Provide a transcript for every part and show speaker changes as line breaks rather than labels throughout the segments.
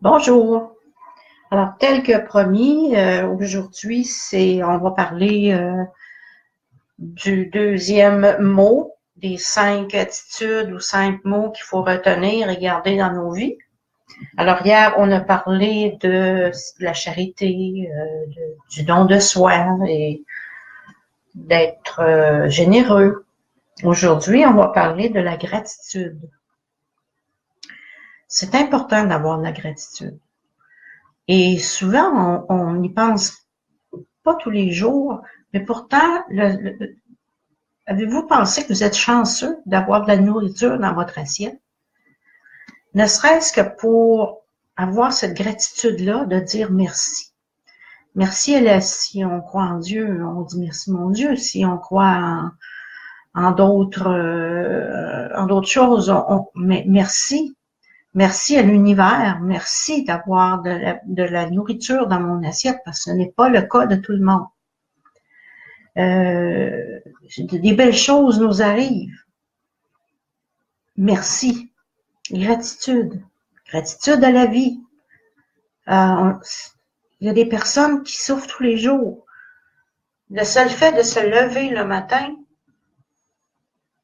Bonjour. Alors, tel que promis, aujourd'hui, on va parler du deuxième mot, des 5 attitudes ou 5 mots qu'il faut retenir et garder dans nos vies. Alors, hier, on a parlé de la charité, du don de soi et d'être généreux. Aujourd'hui, on va parler de la gratitude. C'est important d'avoir de la gratitude. Et souvent, on n'y pense pas tous les jours, mais pourtant, avez-vous pensé que vous êtes chanceux d'avoir de la nourriture dans votre assiette? Ne serait-ce que pour avoir cette gratitude-là de dire merci. Merci, si on croit en Dieu, on dit merci mon Dieu. Si on croit en d'autres choses, mais merci. Merci à l'univers, merci d'avoir de la nourriture dans mon assiette, parce que ce n'est pas le cas de tout le monde. Des belles choses nous arrivent. Merci. Gratitude. Gratitude à la vie. Il y a des personnes qui souffrent tous les jours. Le seul fait de se lever le matin,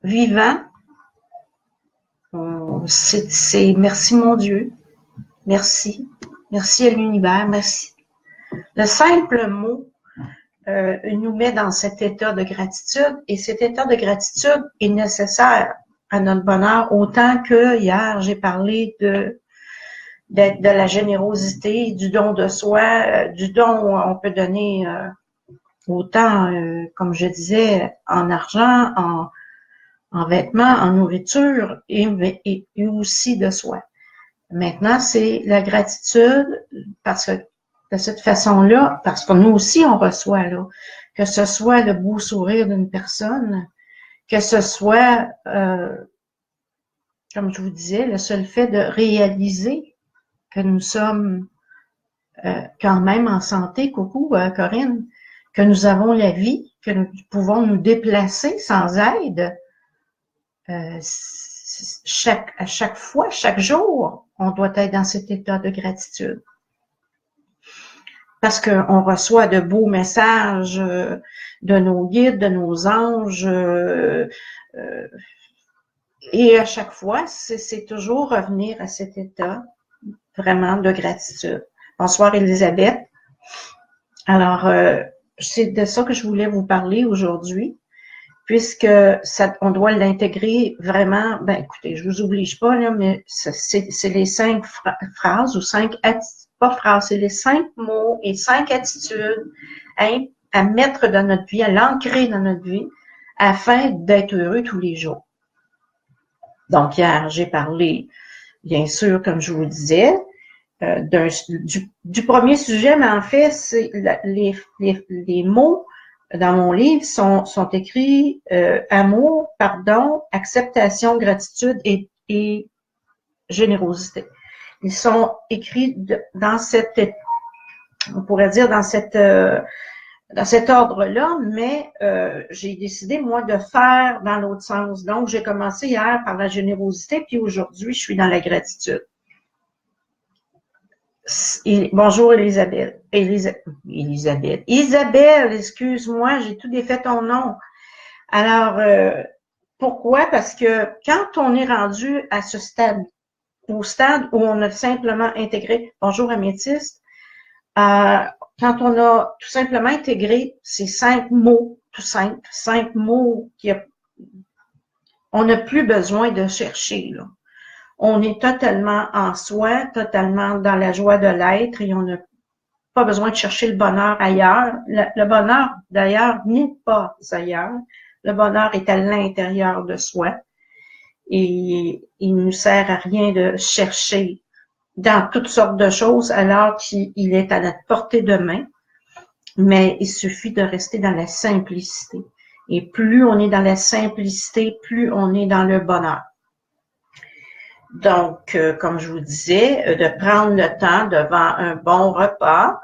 vivant, c'est merci mon Dieu, merci, merci à l'univers, merci. Le simple mot nous met dans cet état de gratitude et cet état de gratitude est nécessaire à notre bonheur autant que hier j'ai parlé de la générosité, du don de soi, du don on peut donner autant, comme je disais, en argent, en vêtements, en nourriture et aussi de soi. Maintenant, c'est la gratitude parce que de cette façon-là, parce que nous aussi on reçoit là, que ce soit le beau sourire d'une personne, que ce soit, comme je vous disais, le seul fait de réaliser que nous sommes quand même en santé, coucou Corinne, que nous avons la vie, que nous pouvons nous déplacer sans aide. À chaque fois, chaque jour, on doit être dans cet état de gratitude. Parce qu'on reçoit de beaux messages de nos guides, de nos anges, et à chaque fois, c'est toujours revenir à cet état vraiment de gratitude. Bonsoir Elisabeth. Alors, c'est de ça que je voulais vous parler aujourd'hui. Puisque on doit l'intégrer vraiment, ben écoutez, je vous oblige pas, là, mais c'est les 5 phrases ou 5 pas phrases, c'est les 5 mots et 5 attitudes à mettre dans notre vie, à l'ancrer dans notre vie, afin d'être heureux tous les jours. Donc hier, j'ai parlé, bien sûr, comme je vous disais, du premier sujet, mais en fait, c'est les mots dans mon livre sont écrits amour, pardon, acceptation, gratitude et générosité. Ils sont écrits dans on pourrait dire dans cet ordre-là, mais j'ai décidé moi de faire dans l'autre sens. Donc j'ai commencé hier par la générosité, puis aujourd'hui je suis dans la gratitude. Bonjour Elisabeth. Isabelle, excuse-moi, j'ai tout défait ton nom. Alors, pourquoi? Parce que quand on est rendu à ce stade, au stade où on a simplement intégré, bonjour améthyste, quand on a tout simplement intégré ces 5 mots, tout simple, 5 mots on n'a plus besoin de chercher, là. On est totalement en soi, totalement dans la joie de l'être et on n'a pas besoin de chercher le bonheur ailleurs. Le bonheur, d'ailleurs, n'est pas ailleurs. Le bonheur est à l'intérieur de soi et il ne nous sert à rien de chercher dans toutes sortes de choses alors qu'il est à notre portée de main. Mais il suffit de rester dans la simplicité. Et plus on est dans la simplicité, plus on est dans le bonheur. Donc, comme je vous disais, de prendre le temps devant un bon repas,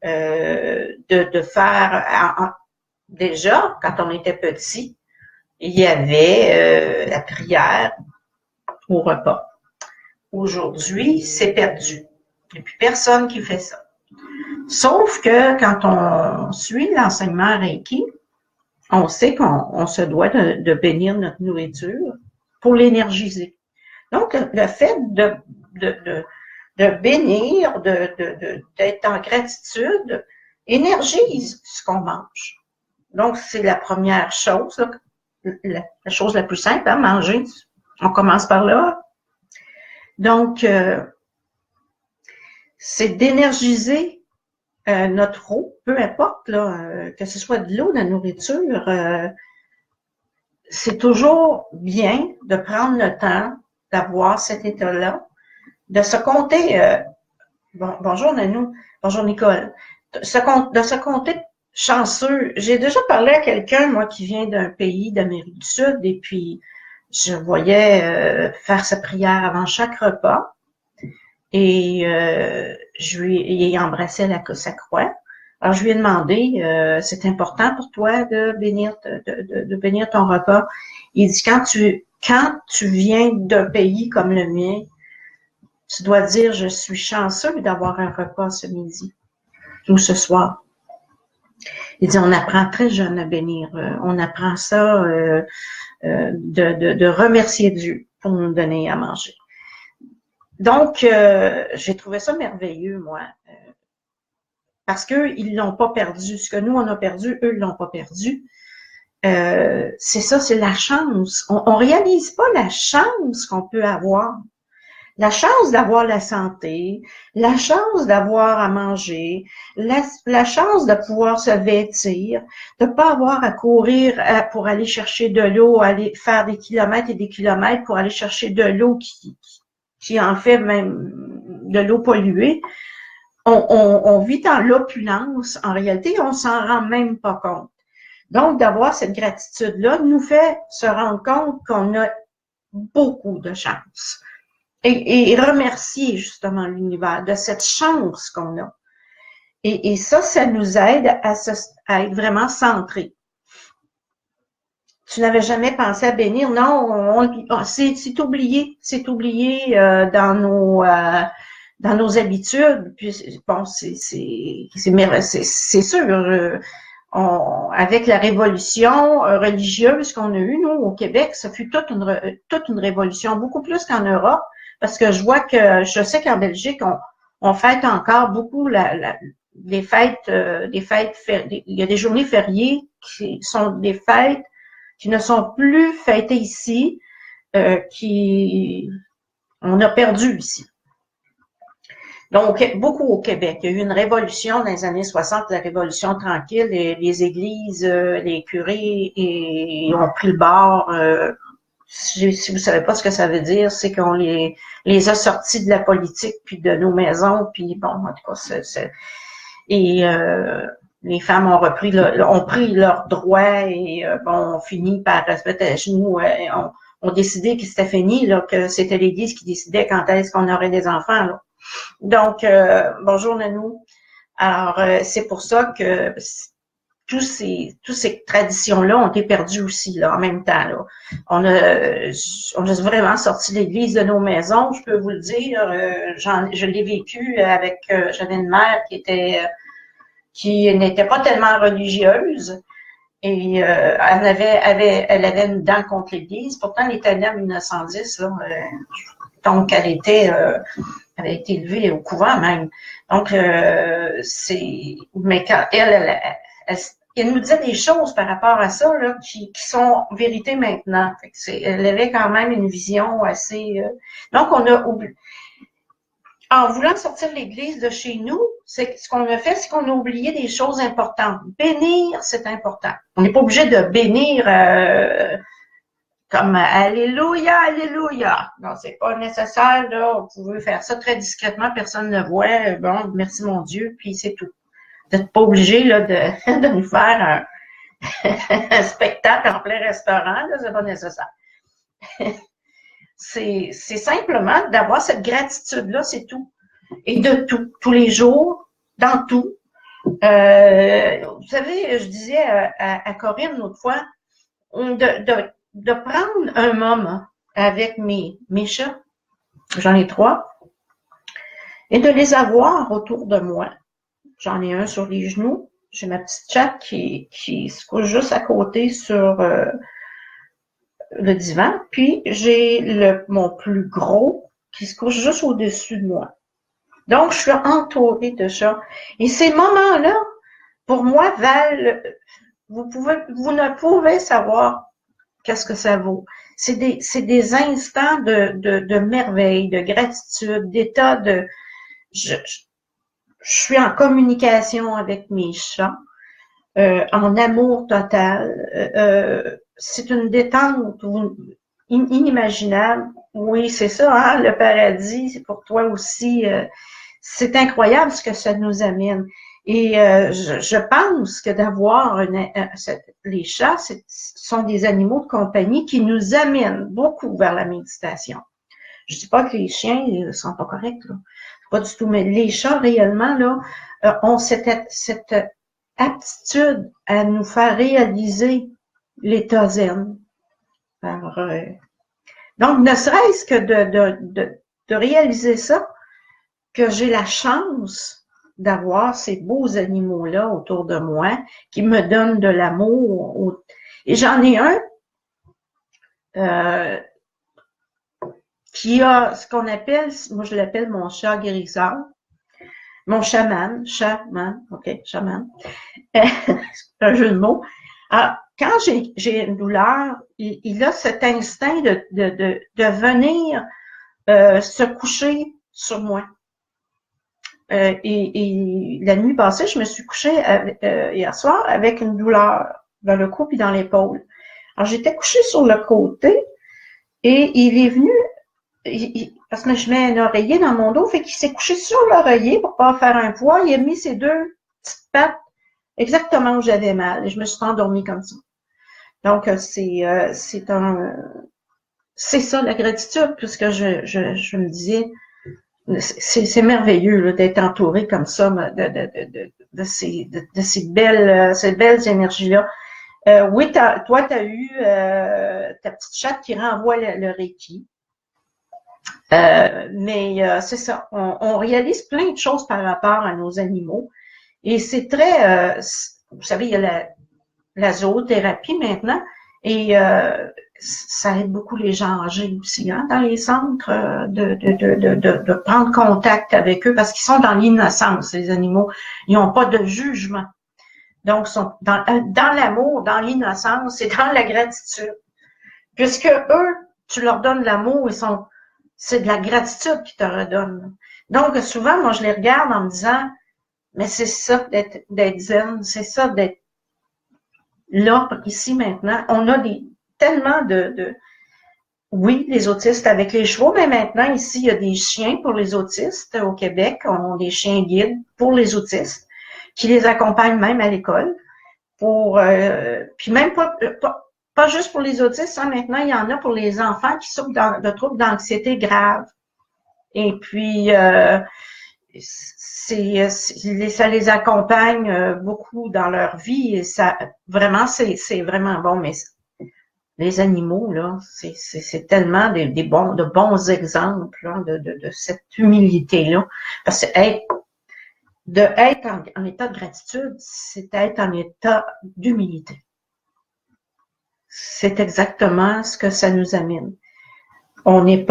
de faire, déjà, quand on était petit, il y avait la prière au repas. Aujourd'hui, c'est perdu. Il n'y a plus personne qui fait ça. Sauf que quand on suit l'enseignement Reiki, on sait qu'on se doit de bénir notre nourriture pour l'énergiser. Donc, le fait de bénir, d'être en gratitude, énergise ce qu'on mange. Donc, c'est la première chose, la chose la plus simple, hein, manger. On commence par là. Donc, c'est d'énergiser notre eau, peu importe, là, que ce soit de l'eau, de la nourriture, c'est toujours bien de prendre le temps d'avoir cet état-là, de se compter, bonjour Nanou, bonjour Nicole, de se compter chanceux. J'ai déjà parlé à quelqu'un, moi, qui vient d'un pays d'Amérique du Sud, et puis je voyais faire sa prière avant chaque repas, et il embrassait sa croix. Alors, je lui ai demandé, c'est important pour toi de bénir ton repas. Il dit, quand tu viens d'un pays comme le mien, tu dois dire, je suis chanceux d'avoir un repas ce midi ou ce soir. Il dit, on apprend très jeune à bénir. On apprend ça de remercier Dieu pour nous donner à manger. Donc, j'ai trouvé ça merveilleux, moi. Parce qu'ils l'ont pas perdu. Ce que nous, on a perdu, eux, ils l'ont pas perdu. C'est ça, c'est la chance. On réalise pas la chance qu'on peut avoir. La chance d'avoir la santé, la chance d'avoir à manger, la chance de pouvoir se vêtir, de pas avoir à courir pour aller chercher de l'eau, aller faire des kilomètres et des kilomètres pour aller chercher de l'eau qui en fait même de l'eau polluée. On vit dans l'opulence. En réalité, on s'en rend même pas compte. Donc, d'avoir cette gratitude-là nous fait se rendre compte qu'on a beaucoup de chance. Et remercier justement l'univers de cette chance qu'on a. Et ça nous aide à être vraiment centré. Tu n'avais jamais pensé à bénir? Non, c'est oublié. C'est oublié dans nos habitudes. Puis bon, c'est sûr. Avec la révolution religieuse qu'on a eue, nous, au Québec, ça fut toute une révolution, beaucoup plus qu'en Europe, parce que je sais qu'en Belgique, on fête encore beaucoup les fêtes, il y a des journées fériées qui sont des fêtes qui ne sont plus fêtées ici, on a perdu ici. Donc, beaucoup au Québec. Il y a eu une révolution dans les années 60, la révolution tranquille, les églises, les curés ont pris le bord. Si vous savez pas ce que ça veut dire, c'est qu'on les a sortis de la politique, puis de nos maisons, puis bon, en tout cas, les femmes ont pris leurs droits et on finit par se mettre à genoux. On décidé que c'était fini, là, que c'était l'Église qui décidait quand est-ce qu'on aurait des enfants, là. Donc, bonjour Nanou. Alors, c'est pour ça que toutes ces traditions-là ont été perdues aussi, là, en même temps, là. On a vraiment sorti l'Église de nos maisons, je peux vous le dire. Je l'ai vécu avec, j'avais une mère qui n'était pas tellement religieuse. Et elle avait une dent contre l'Église. Pourtant, elle était née en 1910, là. Donc, elle avait été élevée au couvent même. Donc, mais quand elle nous disait des choses par rapport à ça, là, qui sont vérité maintenant. Elle avait quand même une vision assez, donc on a oublié. En voulant sortir l'Église de chez nous, ce qu'on a fait, c'est qu'on a oublié des choses importantes. Bénir, c'est important. On n'est pas obligé de bénir comme Alléluia, Alléluia. Non, c'est pas nécessaire, là. Vous pouvez faire ça très discrètement, personne ne le voit. Bon, merci mon Dieu, puis c'est tout. Vous n'êtes pas obligé là, de nous faire un spectacle en plein restaurant, là, c'est pas nécessaire. C'est simplement d'avoir cette gratitude-là, c'est tout. Et de tout, tous les jours, dans tout. Vous savez, je disais à Corinne l'autre fois, de prendre un moment avec mes chats, j'en ai 3, et de les avoir autour de moi. J'en ai un sur les genoux. J'ai ma petite chatte qui se couche juste à côté sur le divan. Puis j'ai mon plus gros qui se couche juste au-dessus de moi. Donc, je suis entourée de chats. Et ces moments-là, pour moi, valent, vous ne pouvez savoir qu'est-ce que ça vaut. C'est des instants de merveille, de gratitude, d'état de, je suis en communication avec mes chats, en amour total. C'est une détente inimaginable. Oui, c'est ça, hein, le paradis, c'est pour toi aussi. C'est incroyable ce que ça nous amène. Et je pense que d'avoir les chats, sont des animaux de compagnie qui nous amènent beaucoup vers la méditation. Je dis pas que les chiens ne sont pas corrects, là. Pas du tout, mais les chats réellement là ont cette aptitude à nous faire réaliser l'état zen. Alors, donc, ne serait-ce que de réaliser ça, que j'ai la chance d'avoir ces beaux animaux-là autour de moi, qui me donnent de l'amour. Et j'en ai un qui a ce qu'on appelle, moi je l'appelle mon chat guérisseur, mon chaman, ok, chaman, c'est un jeu de mots. Alors, quand j'ai une douleur, il a cet instinct de venir se coucher sur moi. Et la nuit passée, je me suis couchée hier soir avec une douleur dans le cou et dans l'épaule. Alors, j'étais couchée sur le côté et il est venu, parce que je mets un oreiller dans mon dos, fait qu'il s'est couché sur l'oreiller pour pas faire un poids. Il a mis ses deux petites pattes exactement où j'avais mal et je me suis endormie comme ça. Donc, c'est ça la gratitude, puisque je me disais, c'est merveilleux d'être entouré comme ça de ces belles énergies-là. Oui, toi, tu as eu ta petite chatte qui renvoie le Reiki. Mais c'est ça, on réalise plein de choses par rapport à nos animaux. Et c'est très, vous savez, il y a la zoothérapie maintenant, et ça aide beaucoup les gens âgés aussi, hein, dans les centres, de prendre contact avec eux, parce qu'ils sont dans l'innocence, les animaux. Ils n'ont pas de jugement. Donc, ils sont dans l'amour, dans l'innocence et dans la gratitude. Puisque eux, tu leur donnes l'amour, c'est de la gratitude qu'ils te redonnent. Donc, souvent, moi, je les regarde en me disant, mais c'est ça d'être zen, c'est ça d'être là, ici, maintenant. On a tellement oui, les autistes avec les chevaux, mais maintenant, ici, il y a des chiens pour les autistes. Au Québec, on a des chiens guides pour les autistes qui les accompagnent même à l'école. Puis même pas juste pour les autistes, hein, maintenant, il y en a pour les enfants qui souffrent de troubles d'anxiété graves. Et puis, ça les accompagne beaucoup dans leur vie et ça, vraiment, c'est vraiment bon. Mais les animaux, là, c'est tellement de bons exemples hein, de cette humilité-là. Parce que être en état de gratitude, c'est être en état d'humilité. C'est exactement ce que ça nous amène. On n'est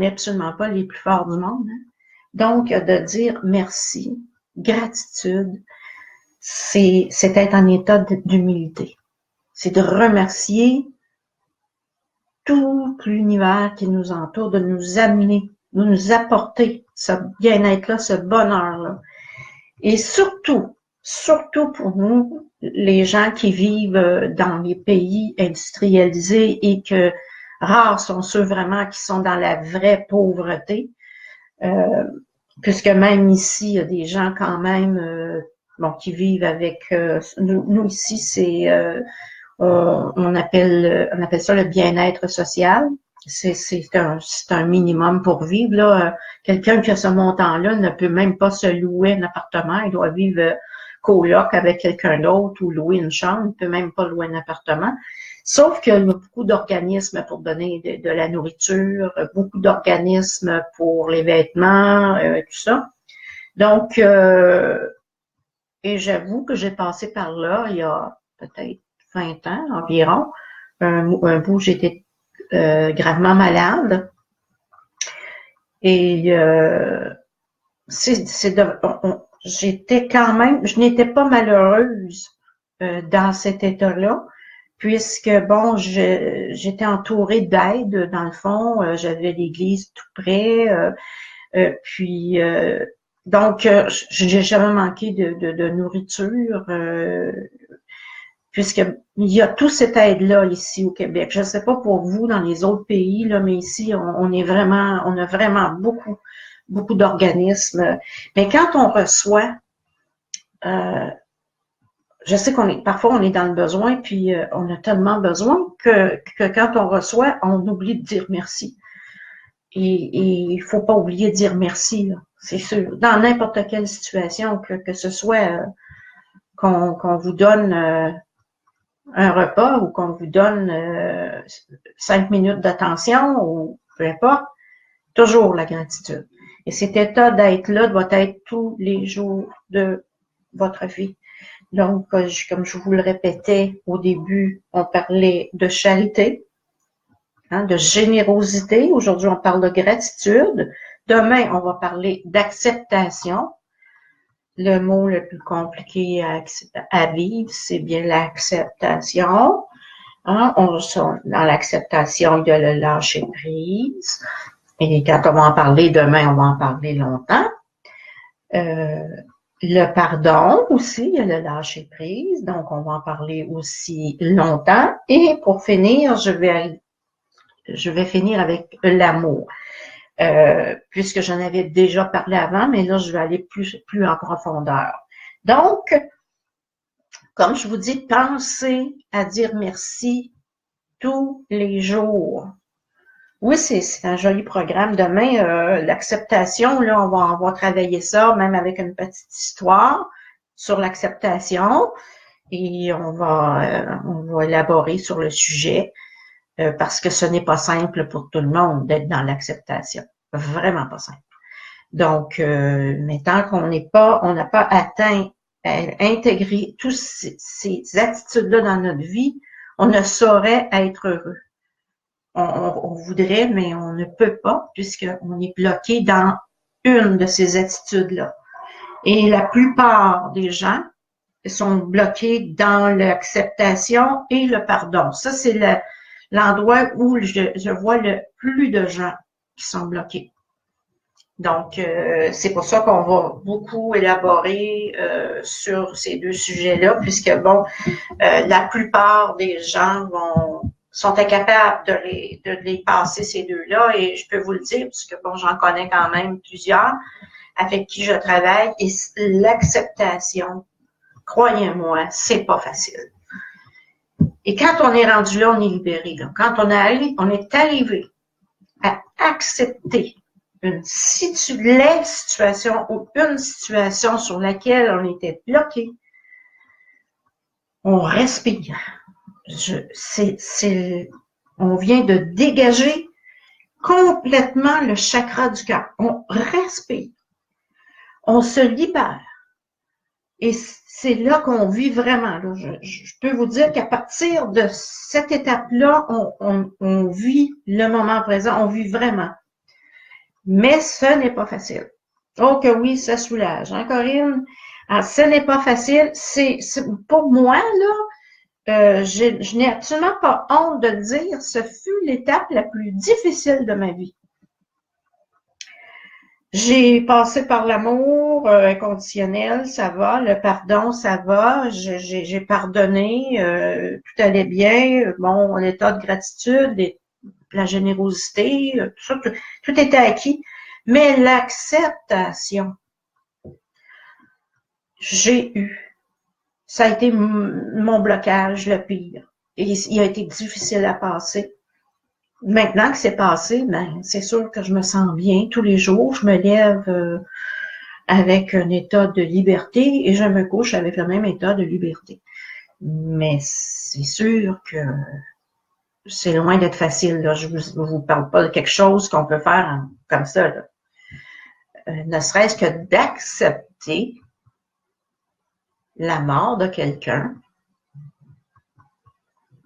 absolument pas les plus forts du monde. Hein? Donc, de dire merci, gratitude, c'est être en état d'humilité. C'est de remercier tout l'univers qui nous entoure, de nous amener, de nous apporter ce bien-être-là, ce bonheur-là. Et surtout pour nous, les gens qui vivent dans les pays industrialisés et que rares sont ceux vraiment qui sont dans la vraie pauvreté, puisque même ici, il y a des gens quand même qui vivent avec nous ici, c'est on appelle ça le bien-être social. C'est un minimum pour vivre. Là. Quelqu'un qui a ce montant-là ne peut même pas se louer un appartement. Il doit vivre coloc avec quelqu'un d'autre ou louer une chambre. Il ne peut même pas louer un appartement. Sauf qu'il y a beaucoup d'organismes pour donner de la nourriture, beaucoup d'organismes pour les vêtements, tout ça. Donc, et j'avoue que j'ai passé par là il y a peut-être 20 ans environ. Un bout, j'étais gravement malade. Et j'étais quand même, je n'étais pas malheureuse dans cet état-là, puisque bon, j'étais entourée d'aide dans le fond, j'avais l'église tout près, puis donc j'ai jamais manqué de nourriture, puisque il y a toute cette aide-là ici au Québec. Je ne sais pas pour vous dans les autres pays là, mais ici on a vraiment beaucoup d'organismes. Mais quand on reçoit, je sais parfois on est dans le besoin, puis on a tellement besoin que quand on reçoit, on oublie de dire merci. Et il faut pas oublier de dire merci, c'est sûr. Dans n'importe quelle situation, que ce soit qu'on vous donne un repas ou qu'on vous donne 5 minutes d'attention ou peu importe, toujours la gratitude. Et cet état d'être-là doit être tous les jours de votre vie. Donc, comme je vous le répétais au début, on parlait de charité, de générosité. Aujourd'hui, on parle de gratitude. Demain, on va parler d'acceptation. Le mot le plus compliqué à vivre, c'est bien l'acceptation. Dans l'acceptation, il y a le lâcher prise. Et quand on va en parler demain, on va en parler longtemps. Le pardon aussi, il y a le lâcher prise. Donc, on va en parler aussi longtemps. Et pour finir, je vais finir avec l'amour. Puisque j'en avais déjà parlé avant, mais là, je vais aller plus en profondeur. Donc, comme je vous dis, pensez à dire merci tous les jours. Oui, c'est un joli programme. Demain, l'acceptation, là, on va travailler ça, même avec une petite histoire sur l'acceptation. Et on va élaborer sur le sujet. Parce que ce n'est pas simple pour tout le monde d'être dans l'acceptation. Vraiment pas simple. Donc, mais tant qu'on n'a pas atteint, intégré toutes ces attitudes-là dans notre vie, on ne saurait être heureux. On voudrait, mais on ne peut pas, puisqu'on est bloqué dans une de ces attitudes-là. Et la plupart des gens sont bloqués dans l'acceptation et le pardon. Ça, c'est l'endroit où je vois le plus de gens qui sont bloqués. Donc, c'est pour ça qu'on va beaucoup élaborer sur ces deux sujets-là, puisque, bon, la plupart des gens sont incapables de les passer, ces deux-là, et je peux vous le dire, puisque, bon, j'en connais quand même plusieurs avec qui je travaille, et l'acceptation, croyez-moi, c'est pas facile. Et quand on est rendu là, on est libéré. Là. Quand on est arrivé à accepter les situations ou une situation sur laquelle on était bloqué, on respire. On vient de dégager complètement le chakra du cœur. On respire. On se libère. Et c'est là qu'on vit vraiment. Là. Je peux vous dire qu'à partir de cette étape-là, on vit le moment présent, on vit vraiment. Mais ce n'est pas facile. Oh que oui, ça soulage, hein, Corinne? Alors, ce n'est pas facile. C'est pour moi, là, je n'ai absolument pas honte de le dire, ce fut l'étape la plus difficile de ma vie. J'ai passé par l'amour inconditionnel, ça va, le pardon, ça va, j'ai pardonné, tout allait bien, bon, l'état de gratitude, la générosité, tout était acquis. Mais l'acceptation, ça a été mon blocage le pire. Et il a été difficile à passer. Maintenant que c'est passé, ben, c'est sûr que je me sens bien tous les jours. Je me lève avec un état de liberté et je me couche avec le même état de liberté. Mais c'est sûr que c'est loin d'être facile, là. Je vous parle pas de quelque chose qu'on peut faire comme ça, là. Ne serait-ce que d'accepter la mort de quelqu'un,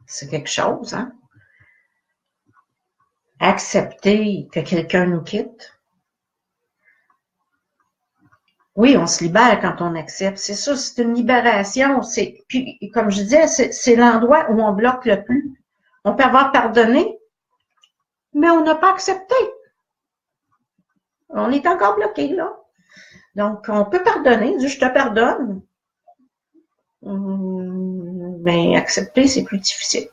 c'est quelque chose, hein? Accepter que quelqu'un nous quitte. Oui, on se libère quand on accepte. C'est ça, c'est une libération. Puis, comme je disais, c'est l'endroit où on bloque le plus. On peut avoir pardonné, mais on n'a pas accepté. On est encore bloqué, là. Donc, on peut pardonner, dire je te pardonne. Mais accepter, c'est plus difficile.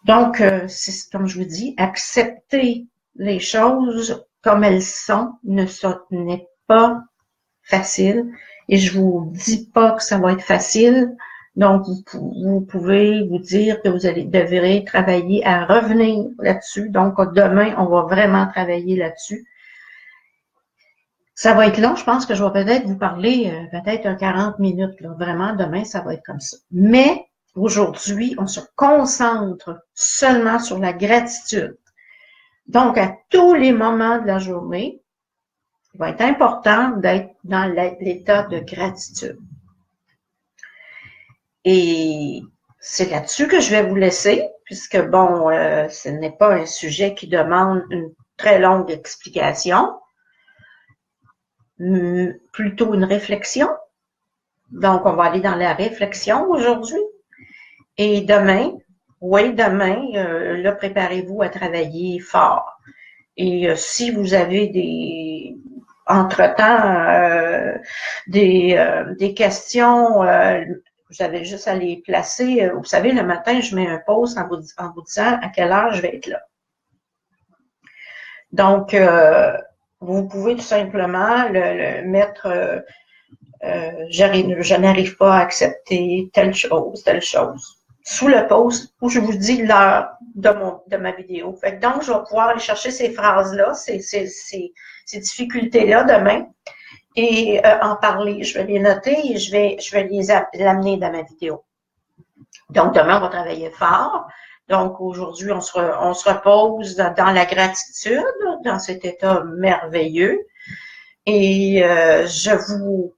Donc, c'est comme je vous dis, accepter les choses comme elles sont n'est pas facile. Et je vous dis pas que ça va être facile. Donc, vous pouvez vous dire que vous devrez travailler à revenir là-dessus. Donc, demain, on va vraiment travailler là-dessus. Ça va être long. Je pense que je vais peut-être vous parler peut-être 40 minutes. Là. Vraiment, demain, ça va être comme ça. Mais aujourd'hui, on se concentre seulement sur la gratitude. Donc, à tous les moments de la journée, il va être important d'être dans l'état de gratitude. Et c'est là-dessus que je vais vous laisser, puisque, bon, ce n'est pas un sujet qui demande une très longue explication, plutôt une réflexion. Donc, on va aller dans la réflexion aujourd'hui. Et demain, là, préparez-vous à travailler fort. Et si vous avez entre-temps, des questions, vous avez juste à les placer. Vous savez, le matin, je mets un post en vous disant à quelle heure je vais être là. Donc, vous pouvez tout simplement le mettre, je n'arrive pas à accepter telle chose, sous le post où je vous dis l'heure de ma vidéo. Fait que donc, je vais pouvoir aller chercher ces phrases-là, ces difficultés-là demain et en parler. Je vais les noter et je vais l'amener dans ma vidéo. Donc, demain, on va travailler fort. Donc, aujourd'hui, on se repose dans la gratitude, dans cet état merveilleux. Et je vous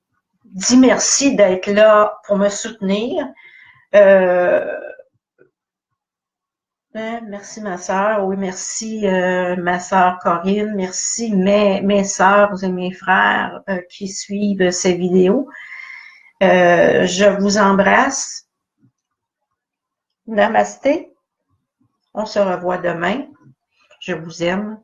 dis merci d'être là pour me soutenir. Merci ma sœur, oui, merci ma sœur Corinne, merci mes sœurs et mes frères qui suivent ces vidéos. Je vous embrasse. Namasté. On se revoit demain. Je vous aime.